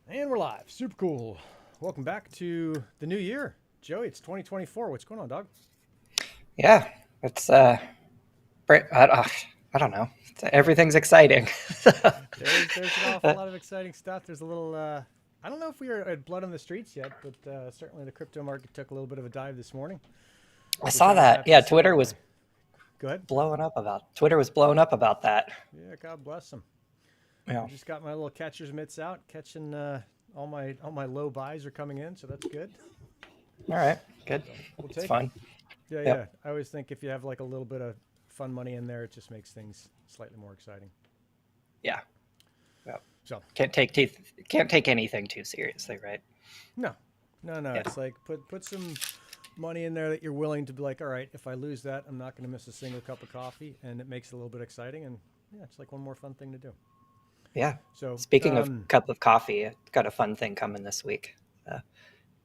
And we're live. Super cool. Welcome back to the new year. Joey, it's 2024. What's going on, dog? Yeah, it's I don't know. Everything's exciting. There's an awful lot of exciting stuff. There's a little I don't know if we are at blood on the streets yet, but certainly the crypto market took a little bit of a dive this morning, I which saw I was that. happy to Yeah, see. Go ahead. Twitter was blowing up about that. Yeah, God bless them. I Yeah. just got my little catcher's mitts out, catching all my low buys are coming in, so that's good. All right. Good. So we'll It's take it. fun. Yeah, yeah. Yep. I always think if you have like a little bit of fun money in there, it just makes things slightly more exciting. Yeah. Yep. So Can't take anything too seriously, right? no, no. Yeah. It's like put some money in there that you're willing to be like, all right, if I lose that, I'm not going to miss a single cup of coffee, and it makes it a little bit exciting, and yeah, it's like one more fun thing to do. Yeah. So, Speaking of cup of coffee, I got a fun thing coming this week. Uh, oh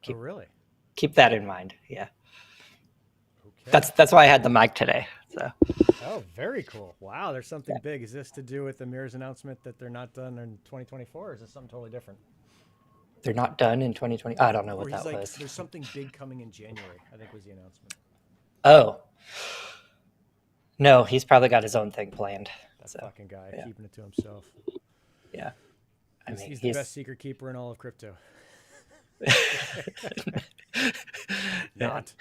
keep really? keep that in mind. Yeah. Okay. That's why I had the mic today. So Oh, very cool. Wow, there's something yeah. big. Is this to do with the Mirror's announcement that they're not done in 2024, or is this something totally different? They're not done in 2020. I don't know Or what he's that like, was. there's something big coming in January, I think was the announcement. Oh, no, he's probably got his own thing planned. That So fucking guy yeah. keeping it to himself. Yeah. I mean, He's the best secret keeper in all of crypto. yeah, Not.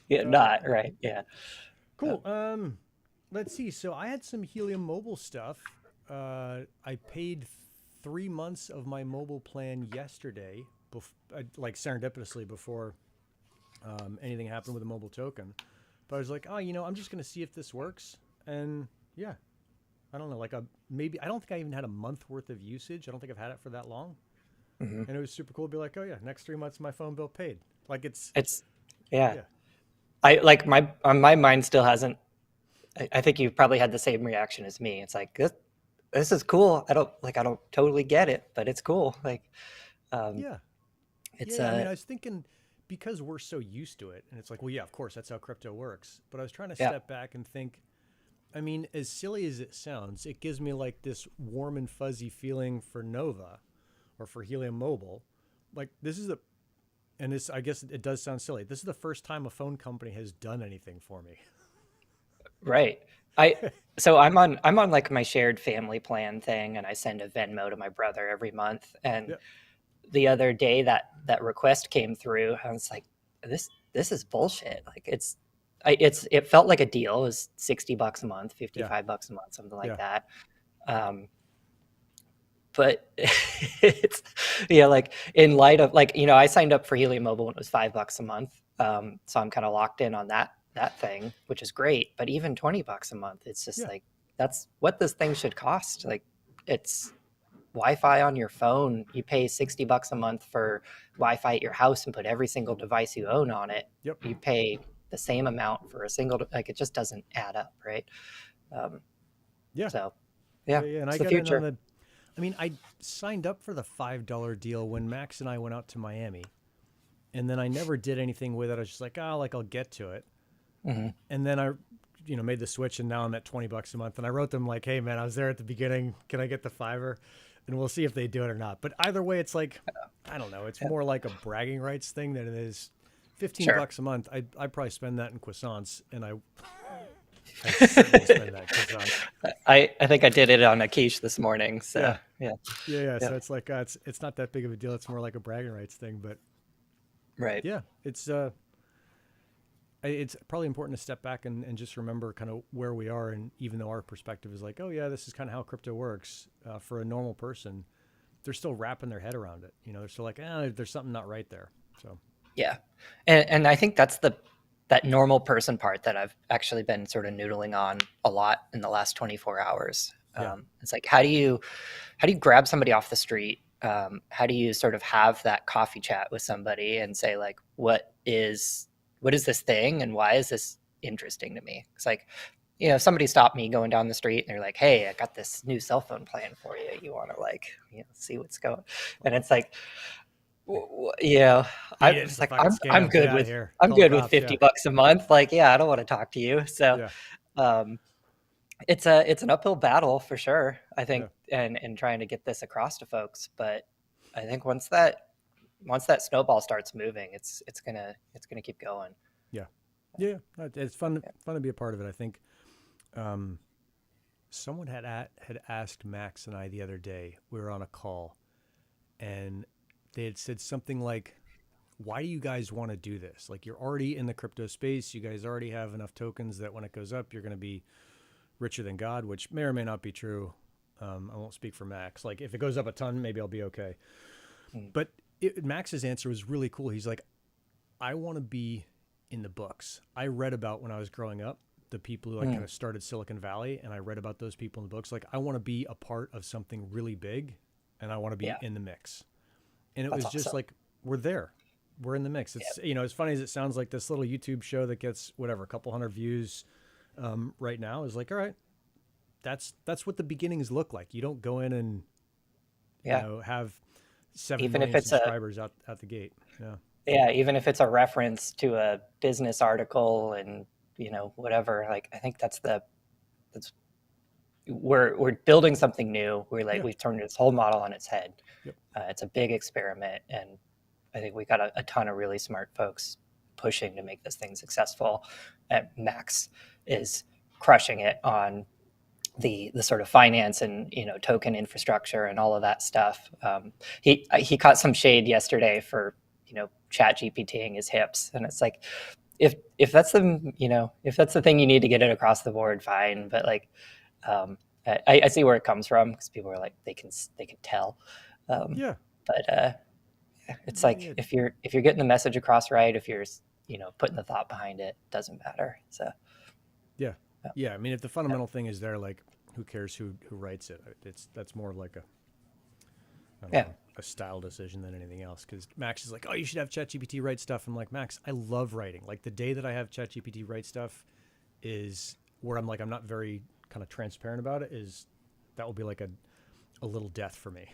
yeah, Uh, not right. Yeah. cool. Let's see. So I had some Helium Mobile stuff. I paid 3 months of my mobile plan yesterday, like serendipitously before anything happened with the mobile token. But I was like, oh, I'm just gonna see if this works. And yeah, I don't know, like maybe I don't think I even had a month worth of usage. I don't think I've had it for that long. Hmm. And it was super cool to be like, oh yeah, next 3 months my phone bill paid. Like It's yeah. yeah, I like my mind still hasn't. I think you probably had the same reaction as me. It's like this is cool. I don't totally get it, but it's cool. Like um, yeah, it's yeah. I mean, I was thinking because we're so used to it, and it's like, well, yeah, of course, that's how crypto works. But I was trying to yeah. step back and think. I mean, as silly as it sounds, it gives me like this warm and fuzzy feeling for Nova or for Helium Mobile. Like this is and this, I guess it does sound silly. This is the first time a phone company has done anything for me. Right. I so I'm on like my shared family plan thing, and I send a Venmo to my brother every month. And Yeah, the other day that request came through, I was like, this is bullshit. Like it felt like a deal. It was $60 a month, yeah, $55 a month, something like yeah, that. Um, but it's yeah, like in light of like I signed up for Helium Mobile when it was $5 a month. So I'm kind of locked in on that thing, which is great. But even $20 a month, it's just yeah, like that's what this thing should cost. Like it's Wi-Fi on your phone. You pay $60 a month for Wi-Fi at your house and put every single device you own on it. yep, You pay the same amount for a single, like it just doesn't add up, right? Um, yeah, so yeah, yeah, yeah. And I it's the got in on future. the. I mean, I signed up for the $5 deal when Max and I went out to Miami, and then I never did anything with it. I was just like, oh, like I'll get to it. Hmm. And then I made the switch, and now I'm at $20 a month. And I wrote them like, hey man, I was there at the beginning, can I get the fiver? And we'll see if they do it or not. But either way, it's like, I don't know, it's Yeah, more like a bragging rights thing than it is 15 sure. bucks a month. I probably spend that in croissants, and I certainly spend that in croissants. I think I did it on a quiche this morning. So Yeah, yeah, yeah. yeah, So it's like it's not that big of a deal. It's more like a bragging rights thing. But right. yeah, it's probably important to step back and just remember kind of where we are. And even though our perspective is like, oh yeah, this is kind of how crypto works, for a normal person, they're still wrapping their head around it. They're still like, there's something not right there. So Yeah, and I think that's that normal person part that I've actually been sort of noodling on a lot in the last 24 hours. yeah, It's like how do you grab somebody off the street? How do you sort of have that coffee chat with somebody and say like, what is this thing and why is this interesting to me? It's like, if somebody stopped me going down the street and they're like, hey, I got this new cell phone plan for you. You want to like, see what's going? And it's like, yeah, beat I'm it. It's just a like fucking I'm scam. Get good out of with here. I'm Call the good with cops. Yeah, $50 a month. Like, yeah, I don't want to talk to you. So, yeah, um, it's an uphill battle for sure, I think, yeah, and trying to get this across to folks. But I think once that snowball starts moving, it's gonna keep going. Yeah, yeah, it's fun Yeah. fun to be a part of it. I think um, someone had asked Max and I the other day. We were on a call, and they had said something like, "Why do you guys want to do this? Like, you're already in the crypto space. You guys already have enough tokens that when it goes up, you're going to be richer than God," which may or may not be true. I won't speak for Max. Like, if it goes up a ton, maybe I'll be okay. Mm. But Max's answer was really cool. He's like, I want to be in the books. I read about when I was growing up, the people who like kind of started Silicon Valley, and I read about those people in the books. Like, I want to be a part of something really big, and I want to be Yeah, in the mix. And it that's was just awesome. like, we're there. We're in the mix. It's, Yeah. as funny as it sounds, like this little YouTube show that gets whatever, a couple hundred views right now is like, all right, that's what the beginnings look like. You don't go in and, Yeah. have 7 Even if million it's a subscribers out the gate. Yeah. Yeah, even if it's a reference to a business article and whatever, like I think that's we're building something new. Yeah. We've turned this whole model on its head. Yep. It's a big experiment, and I think we got a ton of really smart folks pushing to make this thing successful. And Max is crushing it on the sort of finance and token infrastructure and all of that stuff. He caught some shade yesterday for chat GPTing his hips, and it's like if that's the thing you need to get it across the board, fine. But like I see where it comes from, because people are like they can tell. um, Yeah. but it's Yeah. like if you're getting the message across right, if you're putting the thought behind it, doesn't matter. So Yeah. yeah. Yeah. I mean, if the fundamental thing is there, like, who cares who writes it? That's more of like I don't Yeah. know, a style decision than anything else. Because Max is like, oh, you should have ChatGPT write stuff. I'm like, Max, I love writing. Like, the day that I have ChatGPT write stuff is where I'm like, I'm not very kind of transparent about it. Is that will be like a little death for me.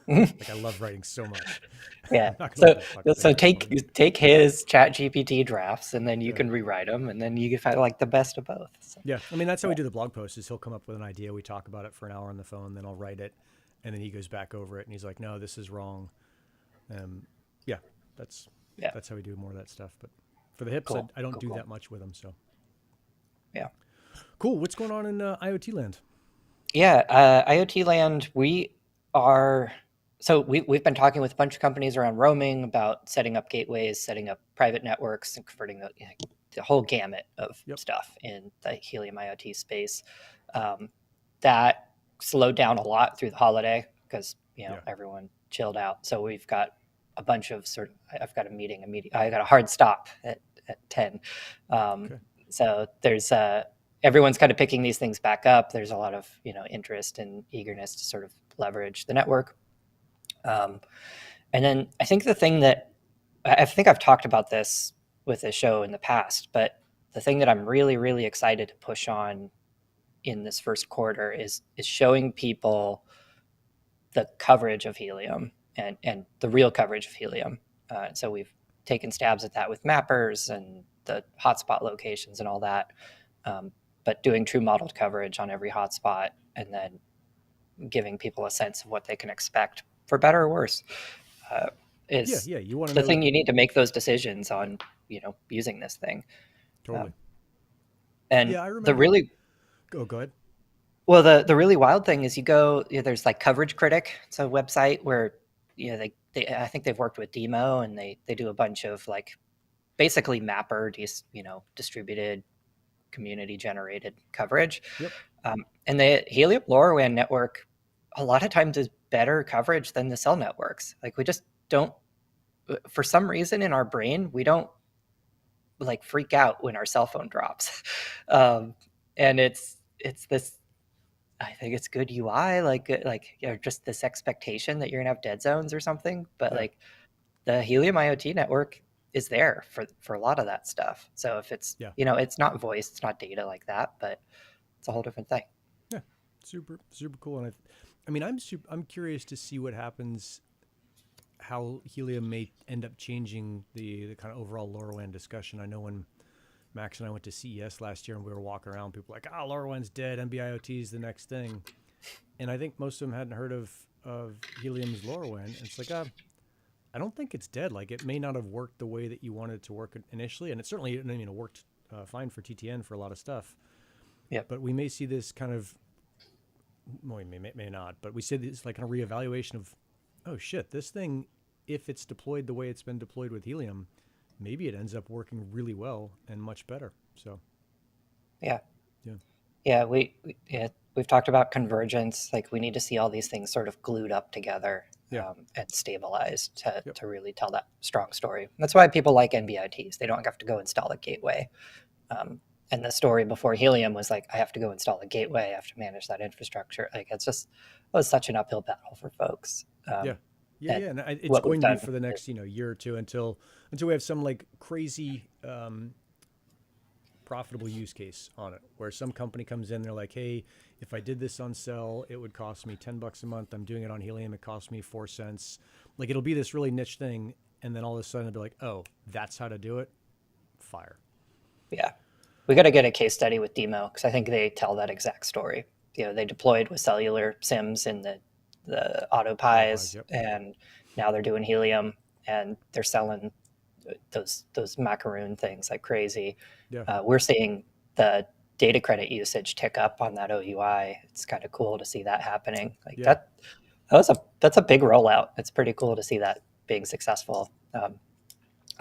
Like, I love writing so much. Yeah. I'm not gonna let So that fucking thing so get annoying. take his chat GPT drafts, and then you Yeah. can rewrite them, and then you can find like the best of both. So, Yeah, I mean that's how yeah. we do the blog posts. Is he'll come up with an idea, we talk about it for an hour on the phone, then I'll write it, and then he goes back over it and he's like, "No, this is wrong." Yeah, that's Yeah. that's how we do more of that stuff. But for the hips, Cool. I don't Cool. do Cool. that much with them. So Yeah. cool. What's going on in IoT land? Yeah. IoT land. We've been talking with a bunch of companies around roaming about setting up gateways, setting up private networks, and converting the whole gamut of Yep. stuff in the Helium IoT space. Um, that slowed down a lot through the holiday because Yeah. everyone chilled out. So we've got a bunch of I've got I got a hard stop at 10. Um, Okay. so there's everyone's kind of picking these things back up. There's a lot of interest and eagerness to sort of leverage the network. And then I think the thing that I think I've talked about this with the show in the past, but the thing that I'm really, really excited to push on in this first quarter is showing people the coverage of helium and the real coverage of helium. So we've taken stabs at that with mappers and the hotspot locations and all that, but doing true modeled coverage on every hotspot, and then giving people a sense of what they can expect, for better or worse, Yeah. is Yeah. You want to the know thing you need to make those decisions on, using this thing. totally. Um, and Yeah, I the remember. really Go ahead. well, the really wild thing is there's like Coverage Critic. It's a website where I think they've worked with Demo, and they do a bunch of like basically mapper, distributed community generated coverage. Yep. And the Helium LoRaWAN network a lot of times is better coverage than the cell networks. Like, we just don't, for some reason in our brain, we don't like freak out when our cell phone drops. And it's this, I think it's good UI, just this expectation that you're gonna have dead zones or something. But Yeah. like, the Helium IoT network is there for a lot of that stuff. So if it's Yeah. it's not voice, it's not data like that, but it's a whole different thing. Yeah. Super cool. And I mean, I'm curious to see what happens, how helium may end up changing the kind of overall LoRaWAN discussion. I know when Max and I went to CES last year and we were walking around, people were like, "Oh, LoRaWAN's dead. NB-IoT is the next thing." And I think most of them hadn't heard of of helium's LoRaWAN. And it's like, I don't think it's dead. Like, it may not have worked the way that you wanted it to work initially, and it certainly, it worked fine for TTN for a lot of stuff. Yeah. But we may see this kind of, well, we may not, but we see this like kind of reevaluation of, oh shit, this thing, if it's deployed the way it's been deployed with helium, maybe it ends up working really well and much better. So, Yeah. yeah. Yeah, we've talked about convergence. Like, we need to see all these things sort of glued up together, Yeah. and stabilized to, Yep. to really tell that strong story. That's why people like NBITs. They don't have to go install a gateway. And the story before Helium was like, I have to go install a gateway. I have to manage that infrastructure. Like, it was such an uphill battle for folks. Yeah. And it's what we've going to be done for the next, year or two until we have some like crazy profitable use case on it, where some company comes in, they're like, hey, if I did this on Cell, it would cost me $10 a month. I'm doing it on Helium, it costs me 4 cents. Like, it'll be this really niche thing, and then all of a sudden it'll be like, oh, that's how to do it. Fire. Yeah. We got to get a case study with Demo, because I think they tell that exact story. They deployed with cellular SIMs in the AutoPies, Yep. and now they're doing Helium, and they're selling those macaroon things like crazy. Yeah. We're seeing the data credit usage tick up on that OUI. It's kind of cool to see that happening. Like, Yeah. that's a big rollout. It's pretty cool to see that being successful.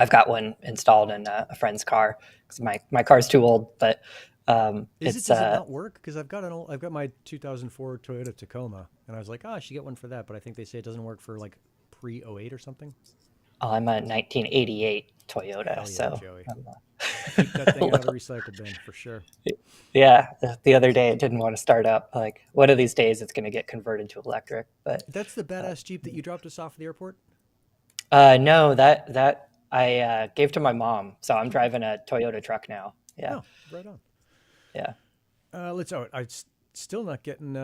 I've got one installed in a friend's car because my car's too old, but does it not work? Because I've got my 2004 Toyota Tacoma, and I was like, I should get one for that, but I think they say it doesn't work for like pre-08 or something. I'm a 1988 Toyota, Hell yeah, so Joey. Keep that thing out of the recycle bin for sure. Yeah, the other day it didn't want to start up. Like, one of these days it's going to get converted to electric. But that's the badass Jeep that you dropped us off at the airport? No, that I gave to my mom. So I'm driving a Toyota truck now. Yeah. Oh, right on. Yeah. I'm still not getting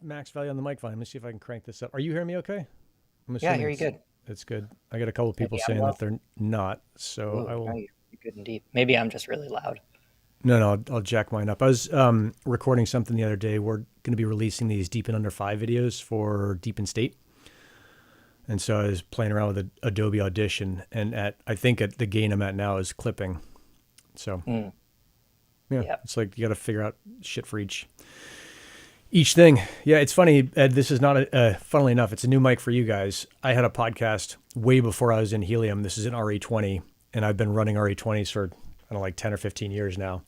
max value on the mic volume. Let's see if I can crank this up. Are you hearing me okay? Yeah, I hear you good. It's good. I got a couple of people saying that they're not, so Ooh, I will. you're good and deep. Maybe I'm just really loud. No, I'll jack mine up. I was recording something the other day. We're going to be releasing these DePIN under 5 videos for DePIN State. And so I was playing around with Adobe Audition, and I think at the gain I'm at now is clipping. So yeah, it's like you got to figure out shit for each thing. Yeah, it's funny, Ed, this is not funnily enough, it's a new mic for you guys. I had a podcast way before I was in Helium. This is an RE20, and I've been running RE20s for, I don't know, like 10 or 15 years now.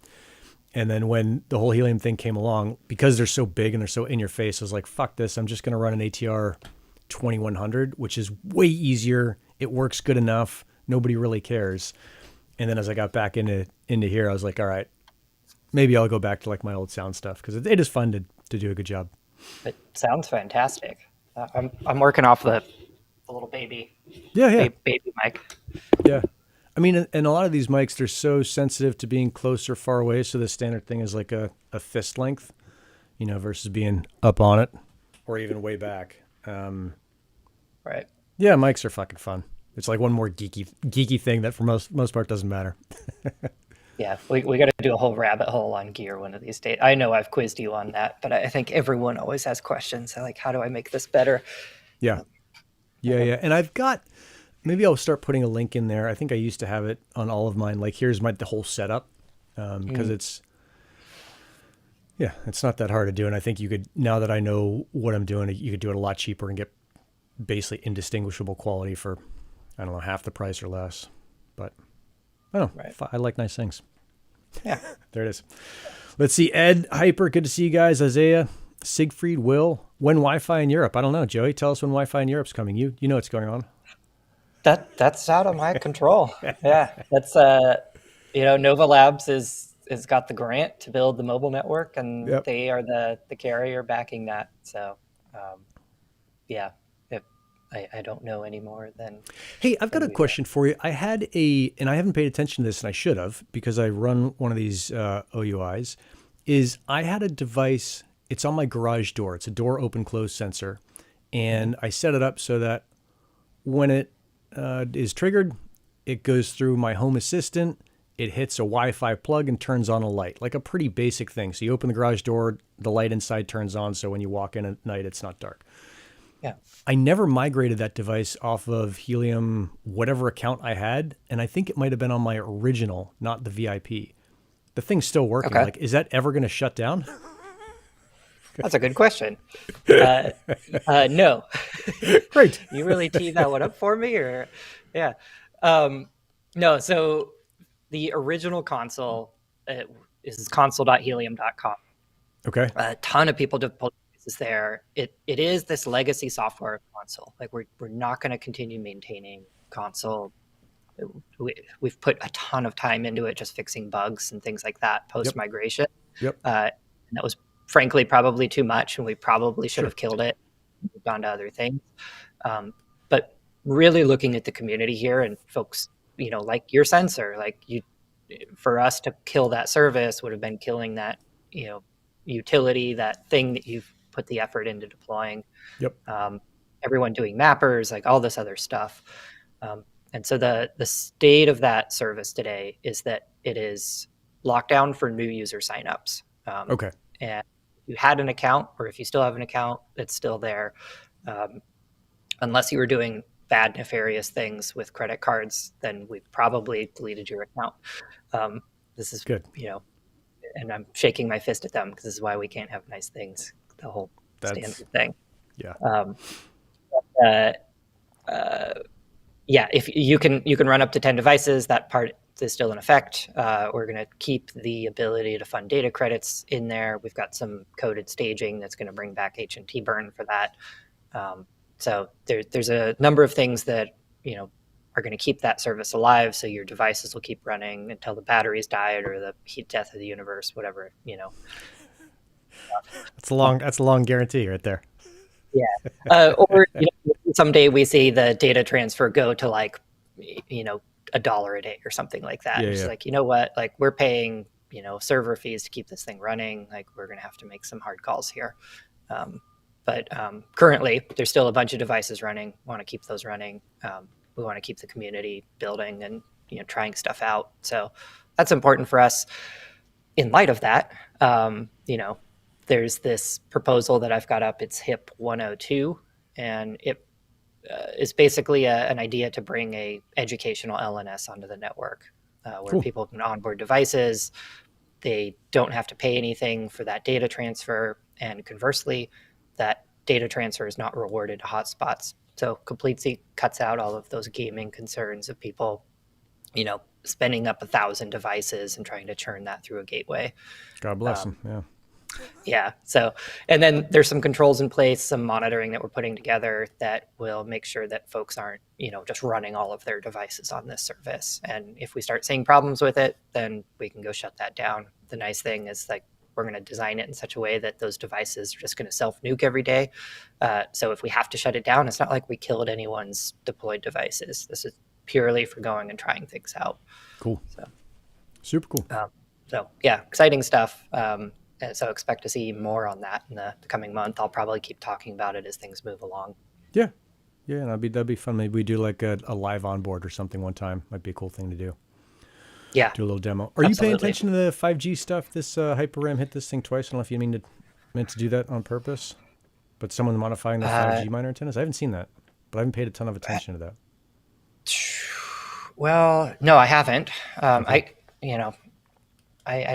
And then when the whole Helium thing came along, because they're so big and they're so in your face, I was like, fuck this. I'm just going to run an ATR 2100, which is way easier. It works good enough. Nobody really cares. And then as I got back into here, I was like, all right, maybe I'll go back to like my old sound stuff, because it is fun to do a good job. It sounds fantastic. I'm working off the little baby. Yeah. Baby mic. Yeah. I mean, and a lot of these mics, they're so sensitive to being close or far away. So the standard thing is like a fist length, versus being up on it or even way back. Right. Yeah, mics are fucking fun. It's like one more geeky thing that for most part doesn't matter. Yeah, we got to do a whole rabbit hole on gear one of these days. I know I've quizzed you on that, but I think everyone always has questions. Like, how do I make this better? Yeah. And I've got, maybe I'll start putting a link in there. I think I used to have it on all of mine. Like, here's the whole setup, because it's not that hard to do. And I think you could, now that I know what I'm doing, you could do it a lot cheaper and get basically indistinguishable quality for, I don't know, half the price or less. But I don't know. Right. I like nice things. Yeah. There it is. Let's see. Ed, Hyper, good to see you guys. Isaiah, Siegfried, Will. When Wi-Fi in Europe? I don't know. Joey, tell us when Wi-Fi in Europe's coming. You know what's going on. That's out of my control. Yeah. That's Nova Labs is got the grant to build the mobile network, and they are the carrier backing that. So I don't know any more than. Hey, I've got a question for you. I had and I haven't paid attention to this, and I should have, because I run one of these OUIs, I had a device, it's on my garage door. It's a door open close sensor. And I set it up so that when it is triggered, it goes through my home assistant, it hits a Wi-Fi plug and turns on a light, like a pretty basic thing. So you open the garage door, the light inside turns on, so when you walk in at night, it's not dark. Yeah. I never migrated that device off of Helium, whatever account I had, and I think it might have been on my original, not the VIP. The thing's still working. Okay. Like, is that ever going to shut down? That's a good question. No. Great. You really teed that one up for me, or yeah. No, so the original console is console.helium.com. Okay. A ton of people deploy devices there. It is this legacy software console. Like we're not going to continue maintaining console. We've put a ton of time into it, just fixing bugs and things like that post migration. Yep. And that was frankly probably too much, and we probably should have killed it and moved on to other things. But really looking at the community here and folks, like your sensor, like for us to kill that service would have been killing that, utility, that thing that you've put the effort into deploying. Yep. Everyone doing mappers, like all this other stuff. And so the state of that service today is that it is locked down for new user signups. Okay. And if you had an account, or if you still have an account, it's still there. Unless you were doing bad, nefarious things with credit cards, then we probably deleted your account. This is good. And I'm shaking my fist at them because this is why we can't have nice things. The whole standard thing. Yeah. Yeah. If you can run up to 10 devices, that part is still in effect. We're going to keep the ability to fund data credits in there. We've got some coded staging that's going to bring back H&T burn for that. So there's a number of things that, are going to keep that service alive. So your devices will keep running until the batteries died or the heat death of the universe, whatever, That's a long guarantee right there. Yeah. Or someday we see the data transfer go to like, $1 a day or something like that. It's like, you know what, like we're paying, server fees to keep this thing running. Like we're going to have to make some hard calls here. But currently there's still a bunch of devices running. We want to keep those running. We want to keep the community building and, trying stuff out. So that's important for us. In light of that, there's this proposal that I've got up. It's HIP 102, and it is basically an idea to bring a educational LNS onto the network where people can onboard devices. They don't have to pay anything for that data transfer. And conversely, that data transfer is not rewarded to hotspots. So completely cuts out all of those gaming concerns of people, spending up 1,000 devices and trying to churn that through a gateway. God bless them. Yeah. Yeah. So, and then there's some controls in place, some monitoring that we're putting together that will make sure that folks aren't, just running all of their devices on this service. And if we start seeing problems with it, then we can go shut that down. The nice thing is like, we're going to design it in such a way that those devices are just going to self-nuke every day. So if we have to shut it down, it's not like we killed anyone's deployed devices. This is purely for going and trying things out. Cool. So super cool. So yeah, exciting stuff. So expect to see more on that in the coming month. I'll probably keep talking about it as things move along. Yeah. And that'd be fun. Maybe we do like a live onboard or something one time. Might be a cool thing to do. Yeah. Do a little demo. Are you paying attention to the 5G stuff? This HyperRAM hit this thing twice. I don't know if you meant to do that on purpose, but someone modifying the 5G minor antennas. I haven't seen that, but I haven't paid a ton of attention to that. Well, no, I haven't. I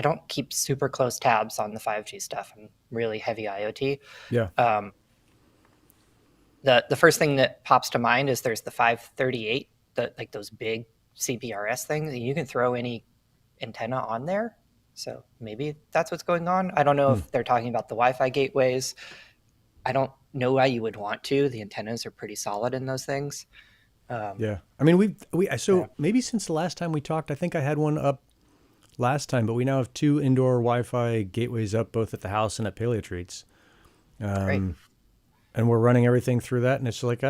don't keep super close tabs on the 5G stuff. I'm really heavy IoT. Yeah. The first thing that pops to mind is there's the 538, like those big CPRS things. You can throw any antenna on there. So maybe that's what's going on. I don't know if they're talking about the Wi-Fi gateways. I don't know why you would want to. The antennas are pretty solid in those things. Yeah. I mean, maybe since the last time we talked, I think I had one up last time, but we now have 2 indoor Wi-Fi gateways up, both at the house and at Paleo Treats. Great. And we're running everything through that, and it's like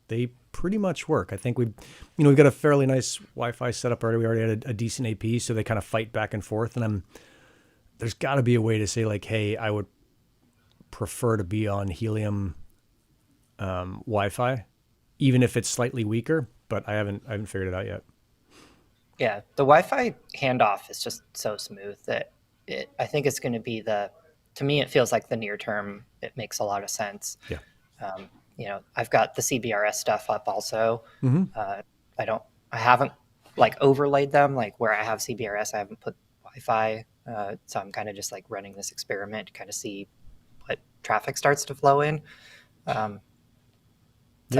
they pretty much work. I think we've got a fairly nice Wi-Fi setup already. We already had a decent AP, so they kind of fight back and forth. And there's got to be a way to say like, hey, I would prefer to be on Helium Wi-Fi, even if it's slightly weaker. But I haven't figured it out yet. Yeah, the Wi-Fi handoff is just so smooth that I think it's going to be to me, it feels like the near term, it makes a lot of sense. Yeah. I've got the CBRS stuff up also. Mm-hmm. I haven't like overlaid them, like where I have CBRS, I haven't put Wi-Fi. So I'm kind of just like running this experiment to kind of see what traffic starts to flow in. Yeah,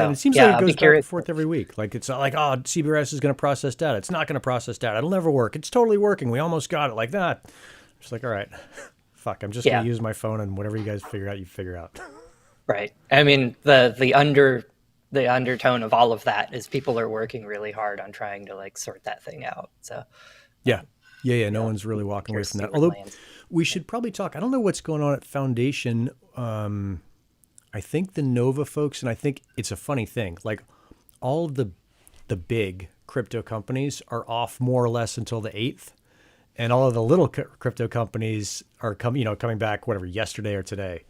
and it So seems like yeah, it I'll be goes back and curious. forth every week. Like it's not like, oh, CBRS is going to process data. It's not going to process data. It'll never work. It's totally working. We almost got it. Like that. Just like, all right, fuck. I'm just going Yeah, to use my phone and whatever you guys figure out, you figure out. right. I mean, the undertone of all of that is people are working really hard on trying to like sort that thing out. So Yeah. Yeah. No yeah, one's really walking away curious from to see that. where it Although lands. we should probably talk. I don't know what's going on at Foundation. I think the Nova folks, and I think it's a funny thing. Like all of the big crypto companies are off more or less until the 8th. And all of the little crypto companies are coming back, whatever, yesterday or today.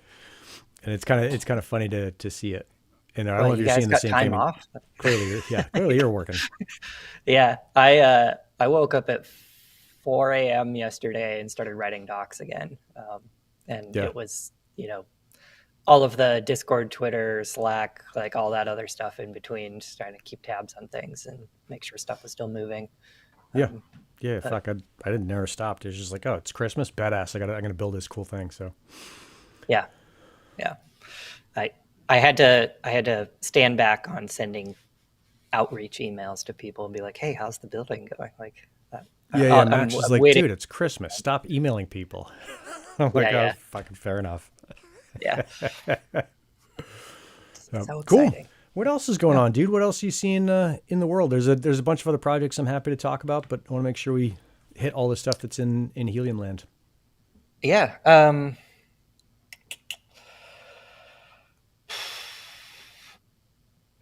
And it's kind of funny to see it. And I don't Well, know if you you're guys seeing the got same time thing. off. Clearly, clearly you're working. Yeah, I woke up at 4 a.m. yesterday and started writing docs again, and Yeah. it was all of the Discord, Twitter, Slack, like all that other stuff in between, just trying to keep tabs on things and make sure stuff is still moving. Yeah. Um, Yeah. but Fuck. I didn't never stopped. It was just like, oh, it's Christmas. Badass. I'm going to build this cool thing. So yeah, yeah, I I had to stand back on sending outreach emails to people and be like, hey, how's the building going? Like, yeah. Max is I'm like, waiting. dude, it's Christmas. Stop emailing people. I'm Yeah, like, oh, yeah, fucking fair enough. yeah. So So cool. exciting. What else is going Yeah. on, dude? What else are you seeing in the world? There's a bunch of other projects I'm happy to talk about, but I want to make sure we hit all the stuff that's in Helium Land. Yeah.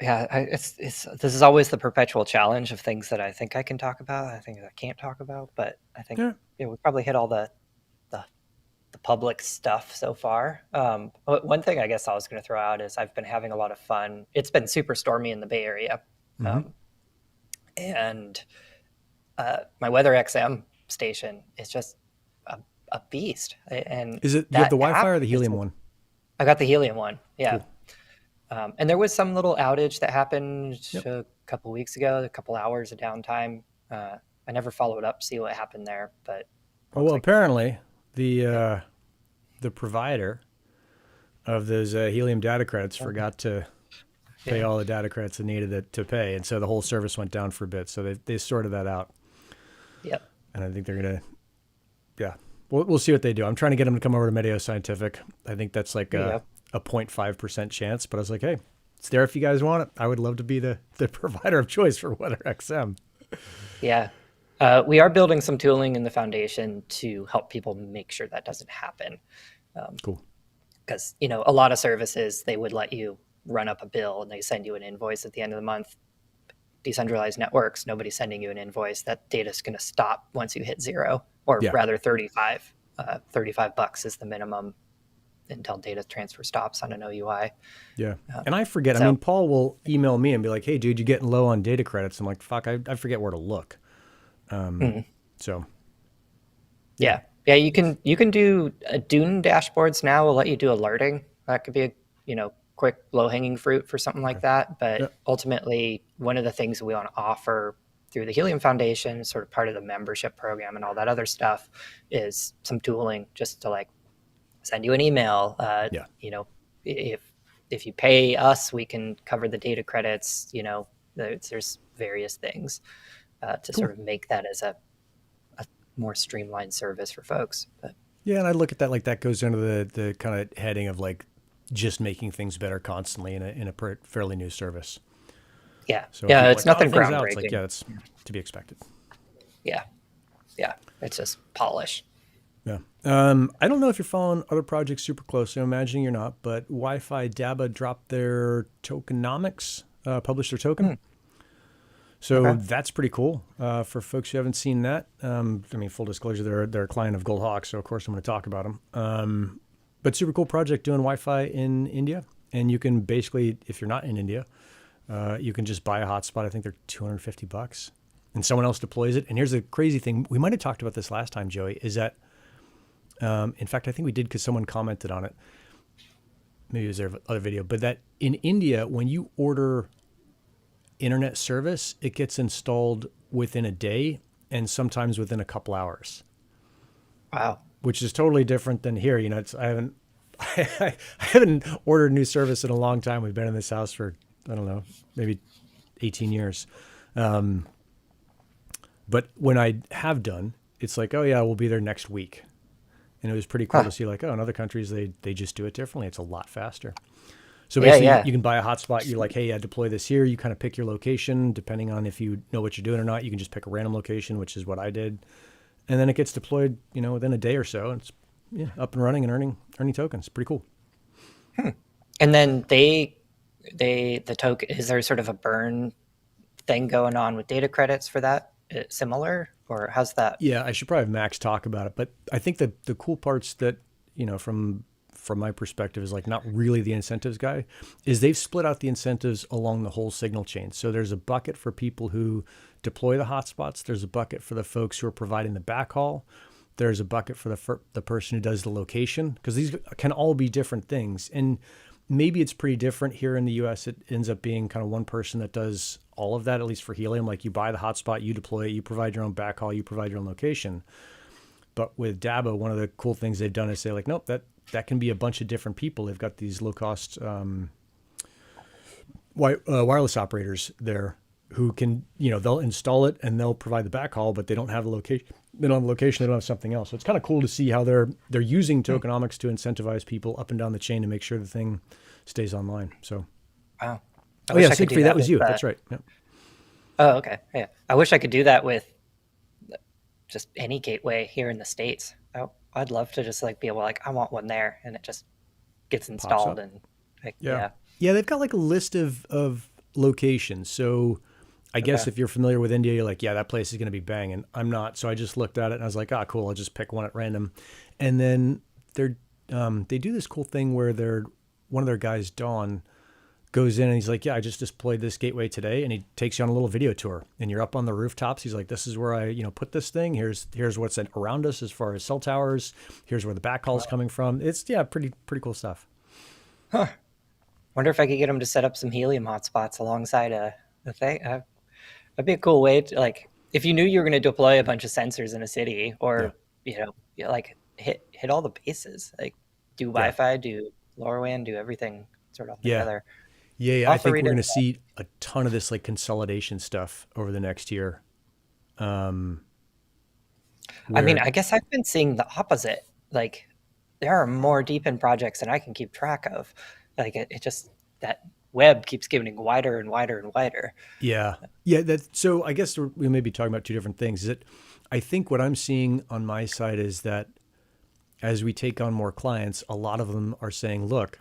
Yeah, it's this is always the perpetual challenge of things that I think I can talk about, I think I can't talk about, but I think Yeah. we probably hit all the the public stuff so far. One thing I guess I was going to throw out is I've been having a lot of fun. It's been super stormy in the Bay Area, Mm-hmm. um, and my Weather XM station is just a, a beast, and Is it you have that the Wi-Fi app or the is Helium just, one? I got the Helium one, yeah. Cool. And there was some little outage that happened Yep. a couple of weeks ago, a couple hours of downtime. I never followed up to see what happened there, but Oh looks well, like apparently yeah. the provider of those helium data credits forgot to pay Yeah. all the data credits they needed to pay, and so the whole service went down for a bit. So they sorted that out, Yep. and I think they're gonna yeah. We'll see what they do. I'm trying to get them to come over to Medio Scientific. I think that's like There you go. a 0.5% chance, but I was like, hey, it's there if you guys want it. I would love to be the provider of choice for Weather XM. Yeah. We are building some tooling in the foundation to help people make sure that doesn't happen. Cool. Because, a lot of services, they would let you run up a bill and they send you an invoice at the end of the month. Decentralized networks, nobody's sending you an invoice. That data's going to stop once you hit zero, or Yeah. rather 35. $35 is the minimum until data transfer stops on an OUI. Yeah. And I forget. I So mean, Paul will email me and be like, hey, dude, you're getting low on data credits. I'm like, fuck, I forget where to look. So, yeah. yeah, you can do Dune dashboards now. Will let you do alerting. That could be a quick low hanging fruit for something like that. Yeah. But ultimately, one of the things we want to offer through the Helium Foundation, sort of part of the membership program and all that other stuff, is some tooling just to like send you an email. Yeah. If you pay us, we can cover the data credits. There's various things to Cool. sort of make that as a more streamlined service for folks. But Yeah. And I look at that like that goes under the kind of heading of like just making things better constantly in a fairly new service. yeah, So if yeah, people are it's like, oh, nothing things out, it's like, groundbreaking. yeah, it's to be expected. Yeah, yeah, it's just polish. Yeah. I don't know if you're following other projects super closely. I'm imagining you're not, but Wi-Fi DABA dropped their tokenomics, published their token. So Okay. that's pretty cool for folks who haven't seen that. I mean, full disclosure, they're a client of 𝐒𝐻𝐸𝐻, so of course I'm going to talk about them. But super cool project doing Wi-Fi in India. And you can basically, if you're not in India, you can just buy a hotspot. I think they're $250. and someone else deploys it. And here's the crazy thing. We might have talked about this last time, Joey, is that, in fact, I think we did because someone commented on it. Maybe it was their other video, but that in India, when you order internet service, it gets installed within a day and sometimes within a couple hours. Wow. Which is totally different than here. You know, I haven't ordered new service in a long time. We've been in this house for, I don't know, maybe 18 years. But when I have done, it's like, oh yeah, we'll be there next week. And it was pretty cool to see like, oh, in other countries, they just do it differently. It's a lot faster. So basically you can buy a hotspot. You're like, hey, yeah, deploy this here. You kind of pick your location depending on if you know what you're doing or not. You can just pick a random location, which is what I did. And then it gets deployed, you know, within a day or so. And it's up and running and earning tokens. Pretty cool. And then the token, is there sort of a burn thing going on with data credits for that? Similar, or how's that? Yeah, I should probably have Max talk about it. But I think that the cool parts that, you know, from my perspective is like not really the incentives guy, is they've split out the incentives along the whole signal chain. So there's a bucket for people who deploy the hotspots. There's a bucket for the folks who are providing the backhaul. There's a bucket for the person who does the location, because these can all be different things. And maybe it's pretty different here in the US. It ends up being kind of one person that does all of that, at least for Helium. Like you buy the hotspot, you deploy it, you provide your own backhaul, you provide your own location. But with Dabo, one of the cool things they've done is say like, nope, that can be a bunch of different people. They've got these low cost wireless operators there who can, you know, they'll install it and they'll provide the backhaul, but they don't have the location. They don't have the location. They don't have something else. So it's kind of cool to see how they're using tokenomics to incentivize people up and down the chain to make sure the thing stays online. So, wow. Oh yeah, Siegfried, that was you. That's right. Yeah. Oh, okay. Yeah, I wish I could do that with just any gateway here in the States. I'd love to just like be able to, like, I want one there, and it just gets installed. And like, yeah, they've got like a list of locations. So I guess if you're familiar with India, you're like, yeah, that place is going to be banging. I'm not. So I just looked at it and I was like, ah, cool. I'll just pick one at random. And then they do this cool thing where one of their guys, Dawn, goes in and he's like, yeah, I just deployed this gateway today. And he takes you on a little video tour and you're up on the rooftops. He's like, this is where I, put this thing. Here's what's around us as far as cell towers. Here's where the backhaul is coming from. It's pretty cool stuff. Huh. Wonder if I could get them to set up some Helium hotspots alongside the thing. That'd be a cool way to, like, if you knew you were going to deploy a bunch of sensors in a city, or like hit all the bases, like do Wi-Fi, do LoRaWAN, do everything sort of together. Yeah. I think we're going to see a ton of this like consolidation stuff over the next year. I mean, I guess I've been seeing the opposite. Like, there are more DePIN projects than I can keep track of. Like, it just, that web keeps getting wider and wider and wider. Yeah. So I guess we may be talking about two different things. Is that I think what I'm seeing on my side is that as we take on more clients, a lot of them are saying, look,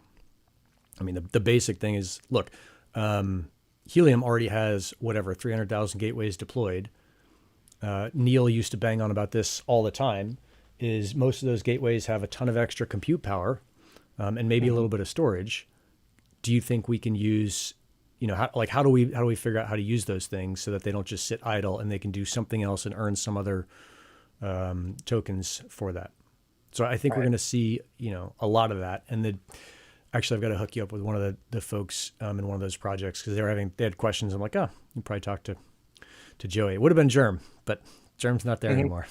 I mean, the basic thing is, look, Helium already has 300,000 gateways deployed. Neil used to bang on about this all the time, is most of those gateways have a ton of extra compute power and maybe a little bit of storage. Do you think we can use, how do we figure out how to use those things so that they don't just sit idle and they can do something else and earn some other tokens for that? So I think we're going to see, a lot of that. And actually, I've got to hook you up with one of the folks in one of those projects because they had questions. I'm like, oh, you probably talked to Joey. It would have been Germ, but Germ's not there anymore.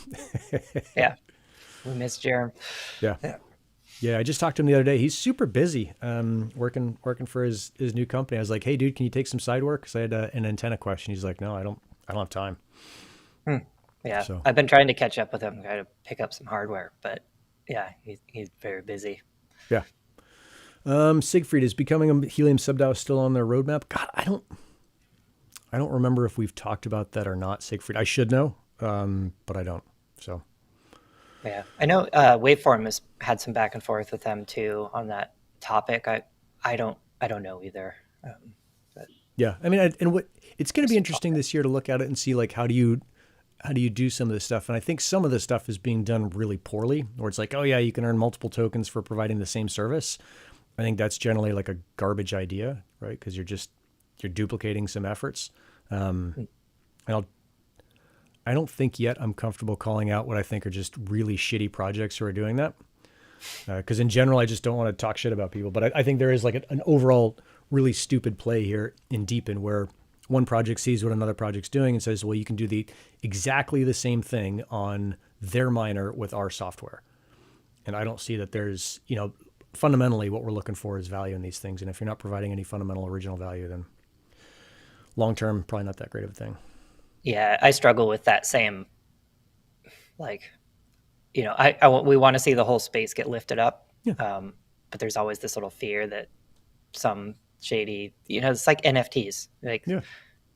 Yeah, we miss Germ. Yeah. I just talked to him the other day. He's super busy working for his new company. I was like, hey, dude, can you take some side work? Because I had an antenna question. He's like, no, I don't have time. Yeah, so. I've been trying to catch up with him, try to pick up some hardware, but yeah, he's very busy. Yeah. Siegfried, is becoming a Helium sub-DAO still on their roadmap? God, I don't remember if we've talked about that or not, Siegfried. I should know, but I don't. So. Yeah, I know Waveform has had some back and forth with them too on that topic. I don't know either. But yeah, I mean, it's going to be interesting this year to look at it and see like how do you do some of this stuff? And I think some of this stuff is being done really poorly, where it's like, oh yeah, you can earn multiple tokens for providing the same service. I think that's generally like a garbage idea, right? Because you're duplicating some efforts. And I don't think yet I'm comfortable calling out what I think are just really shitty projects who are doing that. Because in general, I just don't want to talk shit about people. But I think there is like an overall really stupid play here in DePIN where one project sees what another project's doing and says, well, you can do exactly the same thing on their miner with our software. And I don't see that there's, fundamentally what we're looking for is value in these things. And if you're not providing any fundamental original value, then long-term, probably not that great of a thing. Yeah, I struggle with that same, like, we want to see the whole space get lifted up. Yeah. But there's always this little fear that some shady, it's like NFTs. Like,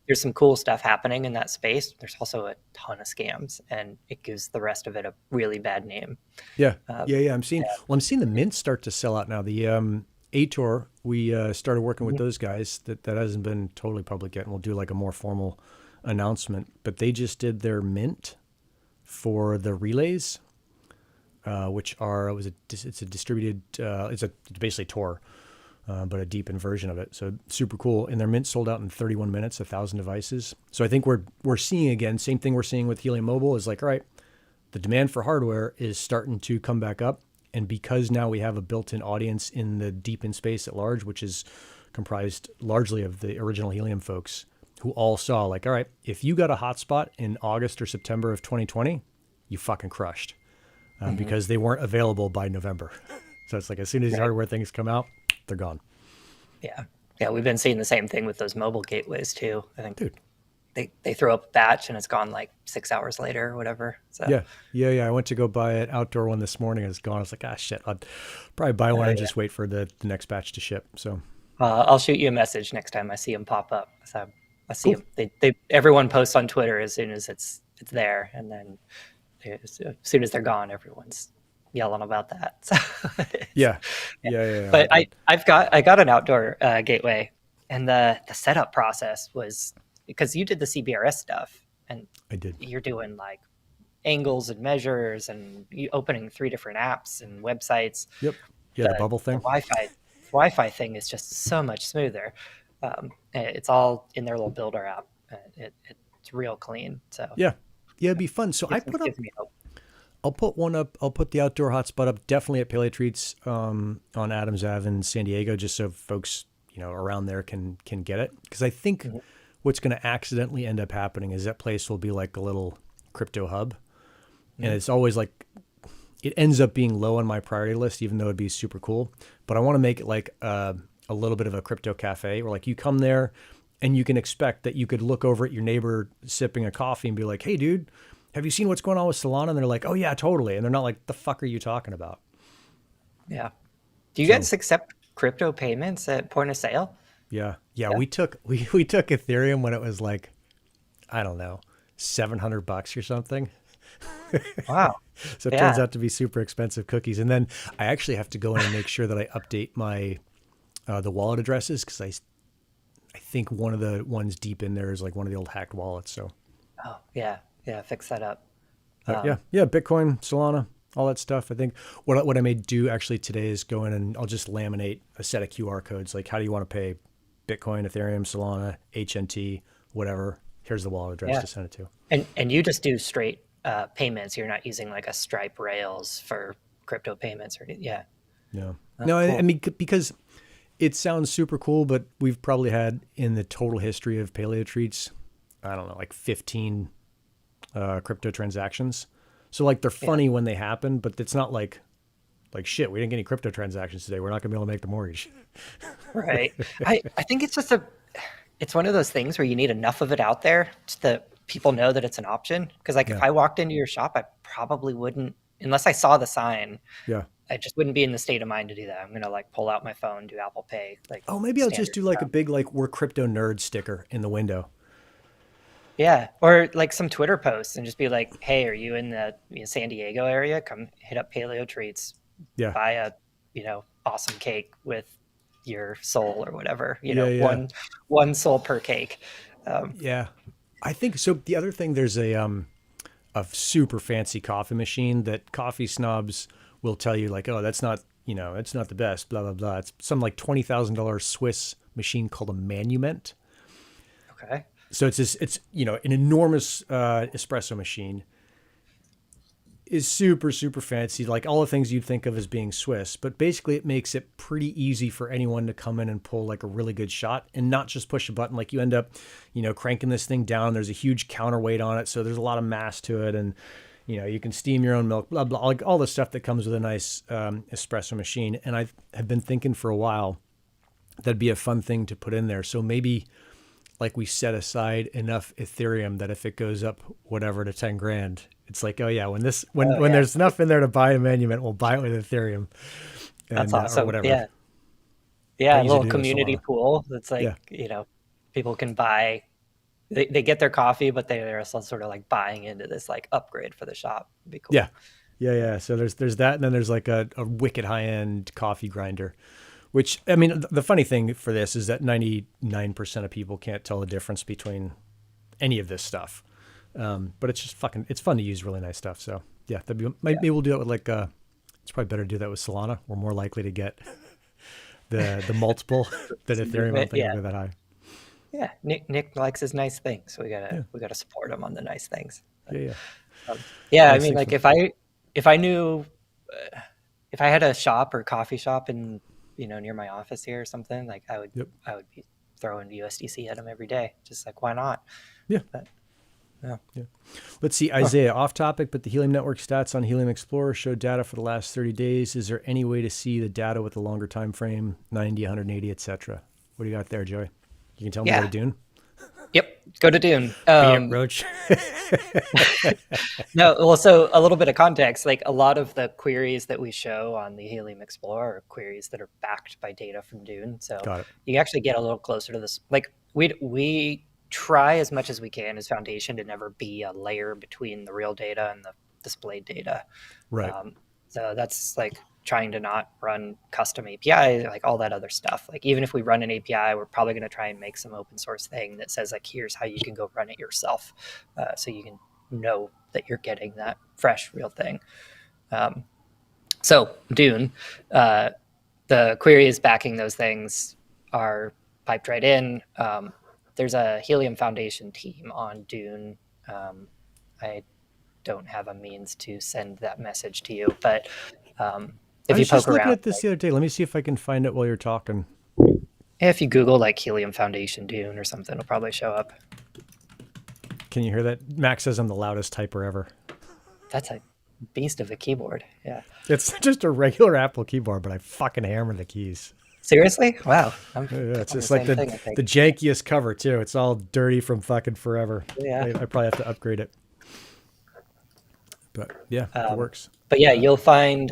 there's some cool stuff happening in that space. There's also a ton of scams, and it gives the rest of it a really bad name. Yeah. I'm seeing the mints start to sell out now. The 𝐒𝐩𝐨𝐬𝐸, we started working with those guys. That hasn't been totally public yet, and we'll do like a more formal announcement. But they just did their mint for the relays, which it's a distributed, it's basically Tor. But a DePIN version of it. So super cool. And their mint sold out in 31 minutes, 1,000 devices. So I think we're seeing again, same thing we're seeing with Helium Mobile is like, all right, the demand for hardware is starting to come back up. And because now we have a built-in audience in the DePIN space at large, which is comprised largely of the original Helium folks who all saw like, all right, if you got a hotspot in August or September of 2020, you fucking crushed because they weren't available by November. So it's like, as soon as these hardware things come out, they're gone. Yeah. We've been seeing the same thing with those mobile gateways too. I think, dude, they throw up a batch and it's gone like 6 hours later or whatever. So yeah. I went to go buy an outdoor one this morning and it's gone. I was like, shit, I'd probably buy one and just wait for the next batch to ship. So I'll shoot you a message next time I see them pop up. So I see them. Everyone posts on Twitter as soon as it's there, and then as soon as they're gone, everyone's yelling about that. So yeah. But I got an outdoor gateway, and the setup process was, because you did the CBRS stuff, and I did. You're doing like angles and measures, and you opening 3 different apps and websites. Yep. Yeah, the bubble thing. The Wi-Fi thing is just so much smoother. It's all in their little builder app. It's real clean. So yeah, it'd be fun. So I'll put one up. I'll put the outdoor hotspot up definitely at Paleo Treats on Adams Ave in San Diego, just so folks around there can get it. Because I think what's going to accidentally end up happening is that place will be like a little crypto hub, and it's always like it ends up being low on my priority list, even though it'd be super cool. But I want to make it like a little bit of a crypto cafe, where like you come there and you can expect that you could look over at your neighbor sipping a coffee and be like, "Hey, dude, have you seen what's going on with Solana?" And they're like, "Oh yeah, totally." And they're not like, "The fuck are you talking about?" Yeah. Do you guys accept crypto payments at point of sale? Yeah. We took Ethereum when it was like, I don't know, $700 or something. Wow. So it turns out to be super expensive cookies. And then I actually have to go in and make sure that I update my the wallet addresses, because I think one of the ones deep in there is like one of the old hacked wallets. So. Oh yeah, fix that up. Yeah, Bitcoin, Solana, all that stuff. I think what I may do actually today is go in and I'll just laminate a set of QR codes. Like, how do you want to pay Bitcoin, Ethereum, Solana, HNT, whatever? Here's the wallet address to send it to. And you just do straight payments. You're not using like a Stripe Rails for crypto payments or anything. Yeah. No. That's No, cool. I mean, because it sounds super cool, but we've probably had in the total history of Paleo Treats, I don't know, like 15 crypto transactions. So like they're funny when they happen, but it's not like shit, we didn't get any crypto transactions today, we're not gonna be able to make the mortgage. Right. I think it's just it's one of those things where you need enough of it out there so that people know that it's an option. Because like if I walked into your shop, I probably wouldn't, unless I saw the sign. Yeah. I just wouldn't be in the state of mind to do that. I'm gonna like pull out my phone, do Apple Pay. Like, Oh, maybe I'll just do like stuff. a big like we're crypto nerds sticker in the window. Yeah, or like some Twitter posts and just be like, "Hey, are you in the San Diego area? Come hit up Paleo Treats. Yeah. Buy a awesome cake with your soul or whatever. One soul per cake." Yeah. I think so. The other thing, there's a super fancy coffee machine that coffee snobs will tell you like, oh, that's not the best, blah, blah, blah. It's some like $20,000 Swiss machine called a Manument. Okay. So it's an enormous espresso machine. Is super super fancy, like all the things you'd think of as being Swiss, but basically it makes it pretty easy for anyone to come in and pull like a really good shot and not just push a button. Like you end up cranking this thing down. There's a huge counterweight on it, so there's a lot of mass to it, and you can steam your own milk, blah blah, like all the stuff that comes with a nice espresso machine. And I have been thinking for a while that'd be a fun thing to put in there. So maybe like we set aside enough Ethereum that if it goes up whatever to 10 grand, it's like, oh yeah, when there's enough in there to buy a monument, we'll buy it with Ethereum. And, That's awesome. or whatever. Yeah. That A usually little do community Solana. pool that's like, Yeah. people can buy, they get their coffee, but they're also sort of like buying into this like upgrade for the shop. It'd be cool. Yeah. So there's that, and then there's like a wicked high end coffee grinder, which, I mean, the funny thing for this is that 99% of people can't tell the difference between any of this stuff. But it's just it's fun to use really nice stuff. So yeah, maybe we'll do it with like, it's probably better to do that with Solana. We're more likely to get the multiple than Ethereum. I don't think it'll go that high. Yeah. Nick likes his nice things. So we gotta support him on the nice things. Yeah. I mean, like if I knew, if I had a shop or coffee shop in, near my office here or something, like I would be throwing USDC at them every day. Just like, why not? Yeah. But, yeah. Let's see, Isaiah, off topic, but the Helium Network stats on Helium Explorer show data for the last 30 days. Is there any way to see the data with a longer time frame, 90, 180, etc.? What do you got there, Joey? You can tell me how to Dune? Yep. Go to Dune. Roach. No, well, so a little bit of context, like a lot of the queries that we show on the Helium Explorer are queries that are backed by data from Dune. So you actually get a little closer to this. Like we try as much as we can as Foundation to never be a layer between the real data and the displayed data. Right. So that's like trying to not run custom API, like all that other stuff. Like even if we run an API, we're probably going to try and make some open source thing that says like, here's how you can go run it yourself. So you can know that you're getting that fresh real thing. So Dune, the queries backing those things are piped right in. There's a Helium Foundation team on Dune. I don't have a means to send that message to you, but if you poke around. I was just looking at this the other day. Let me see if I can find it while you're talking. If you Google like Helium Foundation Dune or something, it'll probably show up. Can you hear that? Max says I'm the loudest typer ever. That's a beast of a keyboard. Yeah. It's just a regular Apple keyboard, but I fucking hammer the keys. Seriously? Wow. It's just like the jankiest cover too. It's all dirty from fucking forever. Yeah. I probably have to upgrade it. But yeah, it works. But yeah, you'll find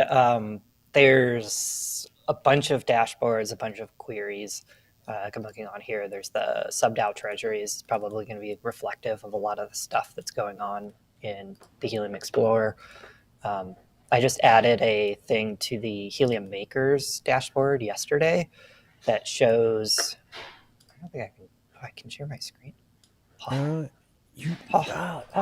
there's a bunch of dashboards, a bunch of queries. I'm looking on here. There's the sub-DAO treasuries. It's probably going to be reflective of a lot of the stuff that's going on in the Helium Explorer. I just added a thing to the Helium Makers dashboard yesterday that shows. I don't think I can share my screen. How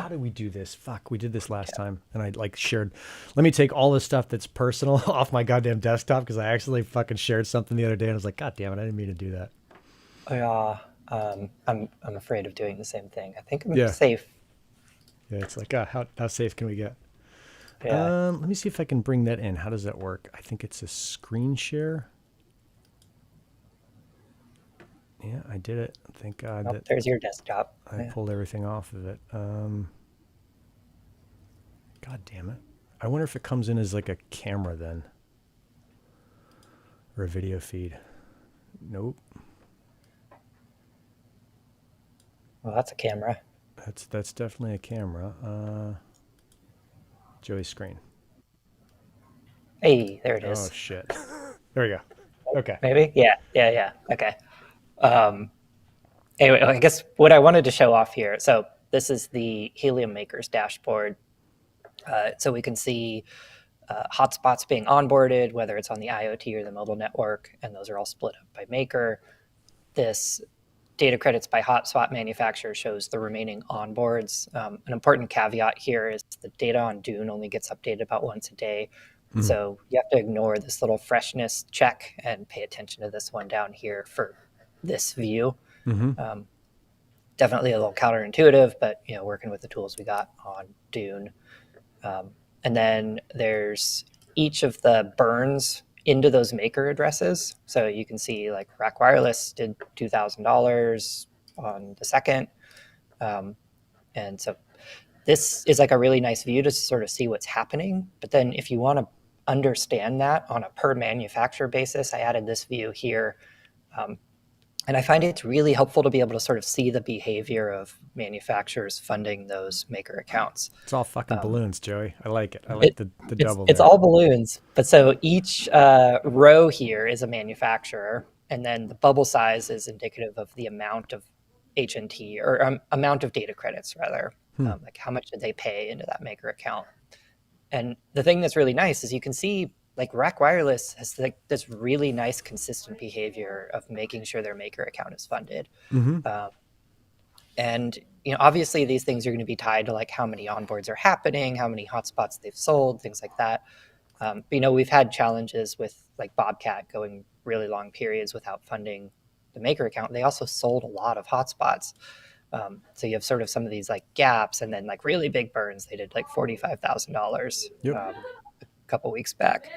did we do this? Fuck, we did this last time, and I like shared. Let me take all this stuff that's personal off my goddamn desktop because I actually fucking shared something the other day, and I was like, God damn it, I didn't mean to do that. Yeah, I'm afraid of doing the same thing. I think I'm safe. Yeah, it's like how safe can we get? Yeah. Let me see if I can bring that in. How does that work? I think it's a screen share. Yeah, I did it. Thank God. Oh, there's your desktop. I pulled everything off of it. God damn it. I wonder if it comes in as like a camera then. Or a video feed. Nope. Well, that's a camera. That's definitely a camera. Joey's screen. Hey, there it is. Oh, shit. There we go. Okay. Maybe? Yeah. Okay. Anyway, I guess what I wanted to show off here. So this is the Helium Makers dashboard. So we can see hotspots being onboarded, whether it's on the IoT or the mobile network, and those are all split up by maker. This data credits by hotspot manufacturer shows the remaining onboards. An important caveat here is the data on Dune only gets updated about once a day. Mm-hmm. So you have to ignore this little freshness check and pay attention to this one down here for this view. Mm-hmm. definitely a little counterintuitive, but working with the tools we got on Dune. And then there's each of the burns into those maker addresses. So you can see like Rack Wireless did $2,000 on the second. And so this is like a really nice view to sort of see what's happening. But then if you want to understand that on a per manufacturer basis, I added this view here. And I find it's really helpful to be able to sort of see the behavior of manufacturers funding those maker accounts. It's all fucking balloons, Joey. I like it. I like the double. It's all balloons. But so each row here is a manufacturer, and then the bubble size is indicative of the amount of HNT or amount of data credits, rather. Like how much did they pay into that maker account? And the thing that's really nice is you can see like Rack Wireless has like this really nice consistent behavior of making sure their maker account is funded. And obviously these things are going to be tied to like how many onboards are happening, how many hotspots they've sold, things like that. But we've had challenges with like Bobcat going really long periods without funding the maker account. They also sold a lot of hotspots. So you have sort of some of these like gaps, and then like really big burns. They did like $45,000 a couple weeks back,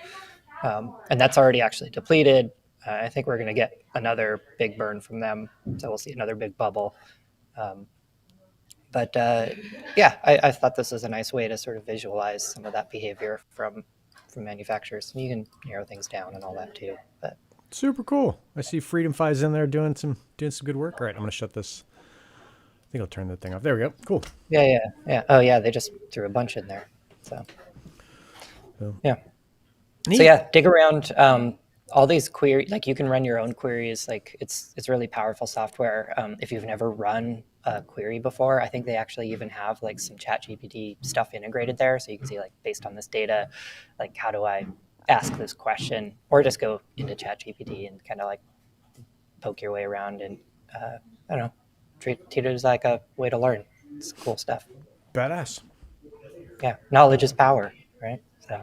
and that's already actually depleted. I think we're going to get another big burn from them, so we'll see another big bubble. But I thought this was a nice way to sort of visualize some of that behavior from manufacturers. And you can narrow things down and all that too. But super cool. I see Freedom Fi's in there doing some good work. All right, I'm gonna shut this. I think I'll turn the thing off. There we go. Cool. Yeah. Oh yeah, they just threw a bunch in there. So yeah. Neat. So yeah, dig around all these queries. Like you can run your own queries. Like it's really powerful software. If you've never run a query before, I think they actually even have like some ChatGPT stuff integrated there, so you can see like based on this data, like how do I ask this question, or just go into ChatGPT and kind of like poke your way around and I don't know, treat it as like a way to learn. It's cool stuff. Badass. Yeah, knowledge is power, right? So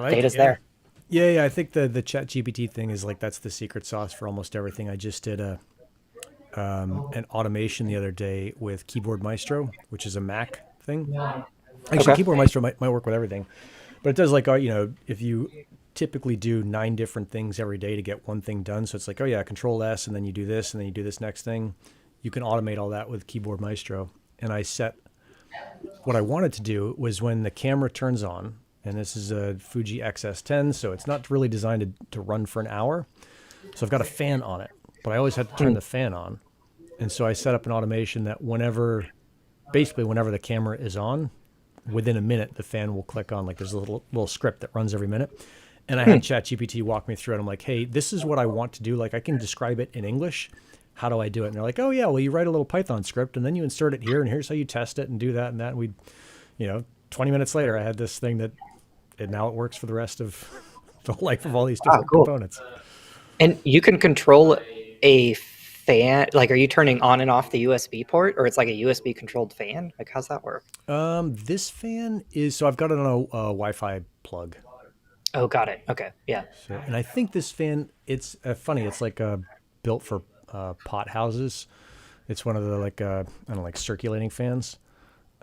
data's there. Yeah. I think the ChatGPT thing is like that's the secret sauce for almost everything. I just did an automation the other day with Keyboard Maestro, which is a Mac thing. Actually, Keyboard Maestro might work with everything, but it does like if you typically do 9 different things every day to get one thing done. So it's like, Control S, and then you do this, and then you do this next thing. You can automate all that with Keyboard Maestro. And I set what I wanted to do was when the camera turns on, and this is a Fuji XS10, so it's not really designed to run for an hour. So I've got a fan on it, but I always had to turn the fan on. And so I set up an automation that whenever the camera is on, within a minute, the fan will click on. Like there's a little script that runs every minute. And I had ChatGPT walk me through it. I'm like, hey, this is what I want to do. Like I can describe it in English. How do I do it? And they're like, oh yeah, well you write a little Python script and then you insert it here, and here's how you test it and do that and that. And we, 20 minutes later, I had this thing and now it works for the rest of the life of all these different components. And you can control a fan. Like, are you turning on and off the USB port, or it's like a USB controlled fan? Like, how's that work? This fan is, so I've got it on a Wi-Fi plug. Oh, got it. Okay. Yeah. So, and I think this fan, it's funny. It's like built for pot houses. It's one of the like circulating fans.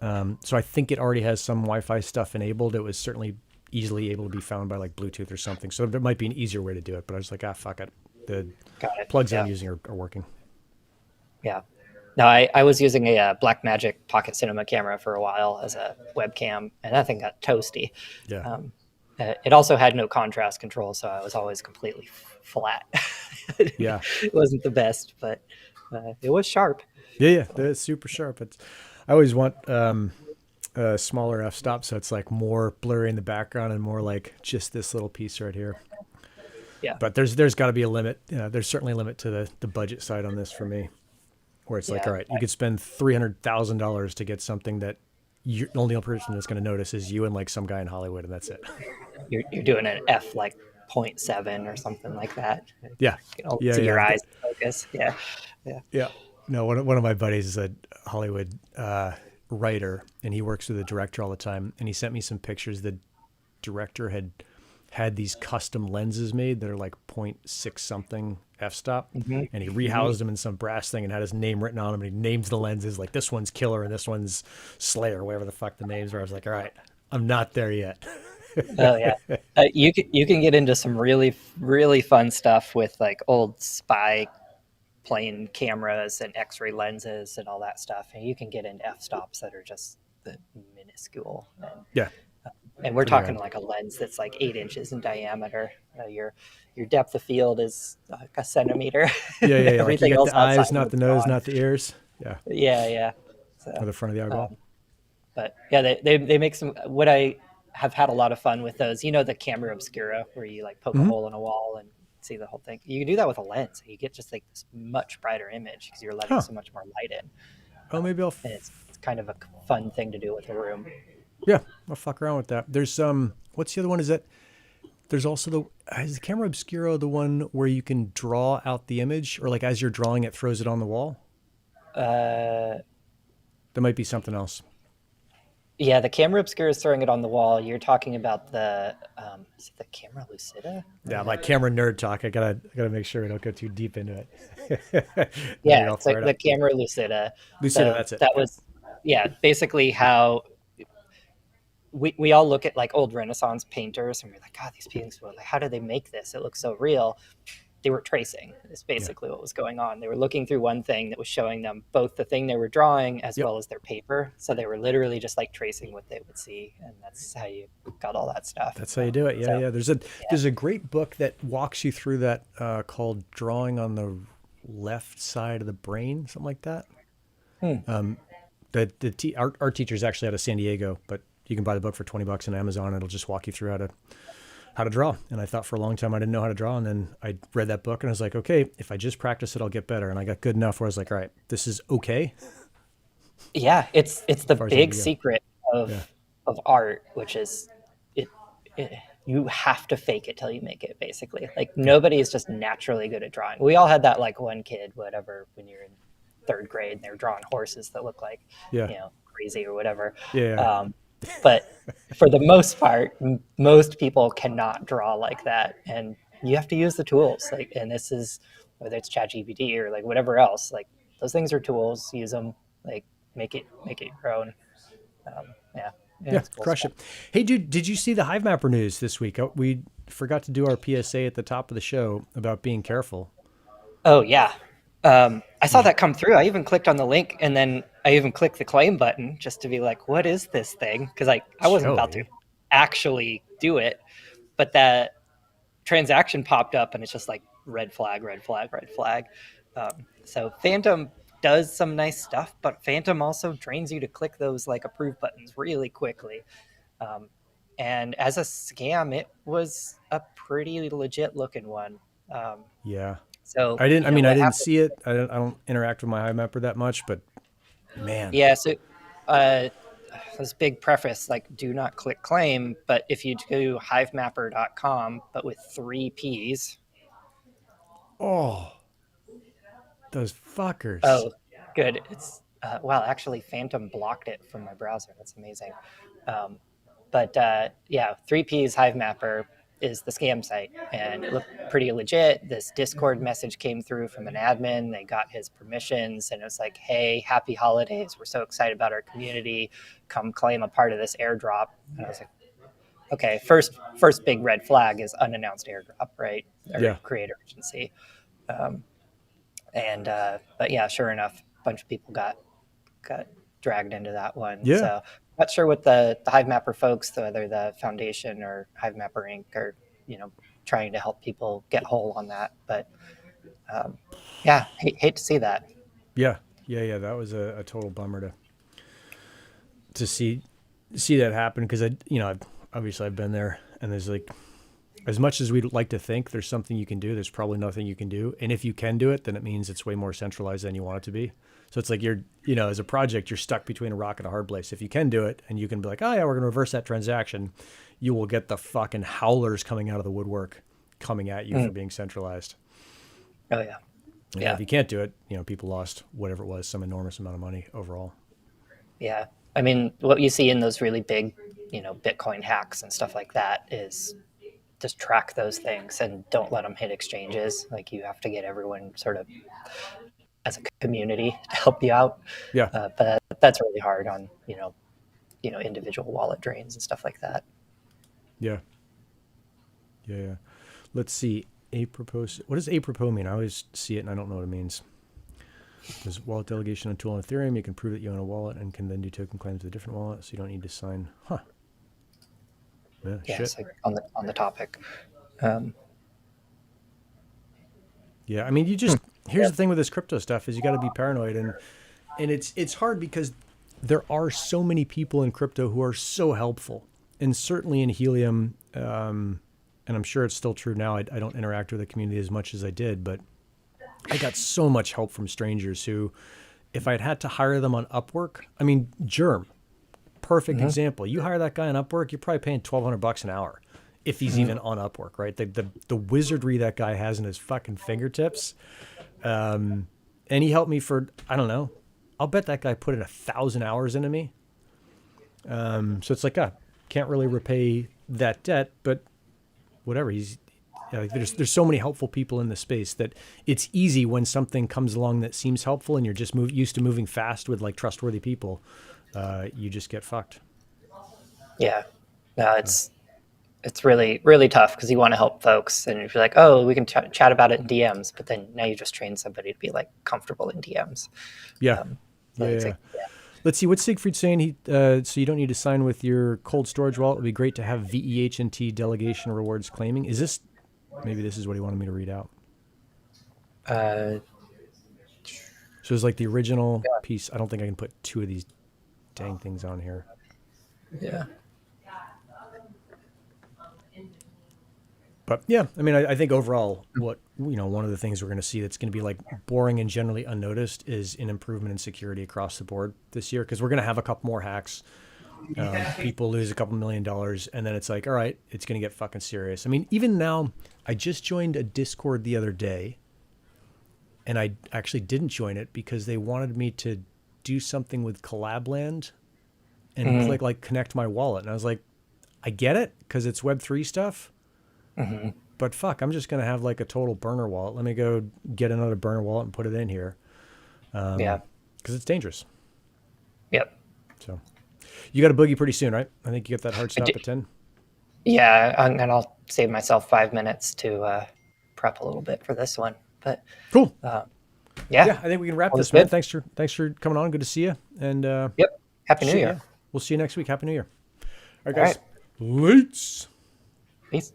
So I think it already has some Wi-Fi stuff enabled. It was certainly easily able to be found by like Bluetooth or something. So there might be an easier way to do it, but I was like, fuck it. The plugs I'm using are working. Yeah. No, I was using a Blackmagic Pocket Cinema camera for a while as a webcam, and that thing got toasty. Yeah. It also had no contrast control, so I was always completely flat. Yeah. It wasn't the best, but it was sharp. Yeah, it's super sharp. I always want a smaller f-stop, so it's like more blurry in the background and more like just this little piece right here. Yeah. But there's got to be a limit. There's certainly a limit to the budget side on this for me, where it's like, all right, you could spend $300,000 to get something that the only person that's going to notice is you and like some guy in Hollywood, and that's it. You're doing an f like 0.7 or something like that. Yeah. See your eyes focus. Yeah. No, one of my buddies is a Hollywood writer, and he works with the director all the time. And he sent me some pictures. The director had had these custom lenses made that are like 0.6 something f-stop, Hmm. and he Hmm. rehoused them in some brass thing and had his name written on them, and he names the lenses like this one's Killer and this one's Slayer, whatever the fuck the names were. I was like, all right, I'm not there yet. Oh yeah, you can get into some really fun stuff with like old spy plane cameras and X-ray lenses and all that stuff, and you can get into f-stops that are just minuscule. Yeah, And we're pretty talking rad. like a lens that's like 8 inches in diameter. Your depth of field is like a centimeter. Yeah, yeah, yeah. Like you Everything got else the outside eyes, of not the it's nose, gone. not the ears. Yeah, Yeah, yeah. or So, the front of the eyeball. um, but yeah, they make some. What I have had a lot of fun with those. You know, the camera obscura where you like poke a Hmm. hole in a wall and see the whole thing. You can do that with a lens. You get just like this much brighter image because you're letting Huh. so much more light in, Oh, maybe I'll. and it's kind of a fun thing to do with a room. Yeah, I'll fuck around with that. There's what's the other one? Is that there's also is the camera obscura the one where you can draw out the image, or like as you're drawing it throws it on the wall? Uh, There might be something else. Yeah, the camera obscura is throwing it on the wall. You're talking about the is it the camera lucida? Yeah, like camera nerd talk. I gotta make sure we don't go too deep into it. Now Yeah, you're all it's like fired the up. camera lucida. Lucida, that's it. That Yeah. was yeah, basically how we all look at like old Renaissance painters and we're like, God, these paintings were like, how did they make this? It looks so real. They were tracing. Is Yeah. basically what was going on. They were looking through one thing that was showing them both the thing they were drawing as Yep. well as their paper. So they were literally just like tracing what they would see, and that's how you got all that stuff. That's how you do it. Yeah, So yeah. yeah. There's a great book that walks you through that called "Drawing on the Left Side of the Brain," something like that. Hmm. Art teacher's actually out of San Diego, but you can buy the book for $20 on Amazon. It'll just walk you through how to draw. And I thought for a long time I didn't know how to draw, and then I read that book and I was like, okay, if I just practice it, I'll get better. And I got good enough where I was like, all right, this is okay Yeah, it's the as far as I need big to go. secret Yeah, of art, which is it, it you have to fake it till you make it, basically. Like yeah, nobody is just naturally good at drawing. We all had that like one kid, whatever, when you're in third grade and they're drawing horses that look like, yeah, crazy or whatever. yeah, Um, but for the most part, most people cannot draw like that, and you have to use the tools. Like, and this is whether it's ChatGPT or like whatever else. Like those things are tools. Use them. Like make it your own. Yeah, yeah, yeah. it's cool Crush stuff. it. Hey, dude, did you see the Hive Mapper news this week? We forgot to do our PSA at the top of the show about being careful. Oh yeah, I saw You that come through. I even clicked on the link, and then I even clicked the claim button just to be like, "What is this thing?" Because I wasn't about to Joey. actually do it, but that transaction popped up, and it's just like red flag, red flag, red flag. So Phantom does some nice stuff, but Phantom also trains you to click those like approve buttons really quickly. Um, and as a scam, it was a pretty legit looking one. Um, Yeah. so I mean, I what didn't happened? see it. I don't interact with my Hive Mapper that much, but man, Yeah, so uh, this big preface like do not click claim, but if you do hivemapper.com, but with three P's. oh, those fuckers. Oh, good. It's well, actually, Phantom blocked it from my browser. That's amazing. Um, but yeah, 3P's Hive Mapper is the scam site, and it looked pretty legit. This Discord message came through from an admin. They got his permissions, and it was like, "Hey, happy holidays! We're so excited about our community. Come claim a part of this airdrop." And I was like, "Okay, first big red flag is unannounced airdrop, right? Or Yeah. creator agency." Um, and but yeah, sure enough, a bunch of people got dragged into that one. Yeah. So not sure what the Hive Mapper folks, whether the foundation or Hive Mapper Inc. are trying to help people get whole on that. But yeah, hate to see that. Yeah. Yeah. Yeah. That was a total bummer to see that happen because I've been there, and there's like, as much as we'd like to think there's something you can do, there's probably nothing you can do. And if you can do it, then it means it's way more centralized than you want it to be. So it's like as a project, you're stuck between a rock and a hard place. If you can do it and you can be like, oh yeah, we're going to reverse that transaction, you will get the fucking howlers coming out of the woodwork coming at you for being centralized. Oh yeah, And yeah, if you can't do it, people lost whatever it was, some enormous amount of money overall. yeah. I mean, what you see in those really big, Bitcoin hacks and stuff like that is just track those things and don't let them hit exchanges. Like you have to get everyone sort of as a community to help you out. Yeah. But that's really hard on, individual wallet drains and stuff like that. Yeah. Yeah. Let's see. Apropos. What does apropos mean? I always see it and I don't know what it means. There's wallet delegation on tool on Ethereum. You can prove that you own a wallet and can then do token claims with a different wallet, so you don't need to sign. Huh. Yeah, shit. It's like on the topic. Yeah, I mean, here's the thing with this crypto stuff is you got to be paranoid, and it's hard because there are so many people in crypto who are so helpful, and certainly in Helium, and I'm sure it's still true now. I don't interact with the community as much as I did, but I got so much help from strangers who, if I'd had to hire them on Upwork, I mean, Germ, perfect example. You hire that guy on Upwork, you're probably paying $1,200 an hour, if he's even on Upwork, right? The wizardry that guy has in his fucking fingertips, and he helped me for, I don't know, I'll bet that guy put in 1,000 hours into me. So it's like, can't really repay that debt, but whatever. There's so many helpful people in the space that it's easy when something comes along that seems helpful and you're just used to moving fast with like trustworthy people. You just get fucked. Yeah, no, it's really, really tough because you want to help folks and if you're like, oh, we can chat about it in DMs, but then now you just train somebody to be like comfortable in DMs. Yeah. Let's see what Siegfried's saying. So you don't need to sign with your cold storage wallet. It would be great to have VEH&T delegation rewards claiming. Maybe this is what he wanted me to read out. So it's like the original piece. I don't think I can put two of these dang things on here. Yeah. But yeah, I mean, I think overall, one of the things we're going to see that's going to be like boring and generally unnoticed is an improvement in security across the board this year, because we're going to have a couple more hacks. People lose a couple $1 million, and then it's like, all right, it's going to get fucking serious. I mean, even now, I just joined a Discord the other day, and I actually didn't join it because they wanted me to do something with Collabland and click like connect my wallet, and I was like, I get it because it's Web3 stuff. But fuck, I'm just going to have like a total burner wallet. Let me go get another burner wallet and put it in here. Because it's dangerous. Yep. So you got a boogie pretty soon, right? I think you get that hard stop at 10. Yeah, and I'll save myself 5 minutes to prep a little bit for this one. But cool. Yeah, I think we can wrap this, man. Thanks for coming on. Good to see you. And yep. Happy New Year. We'll see you next week. Happy New Year. All right, guys. All right. Peace.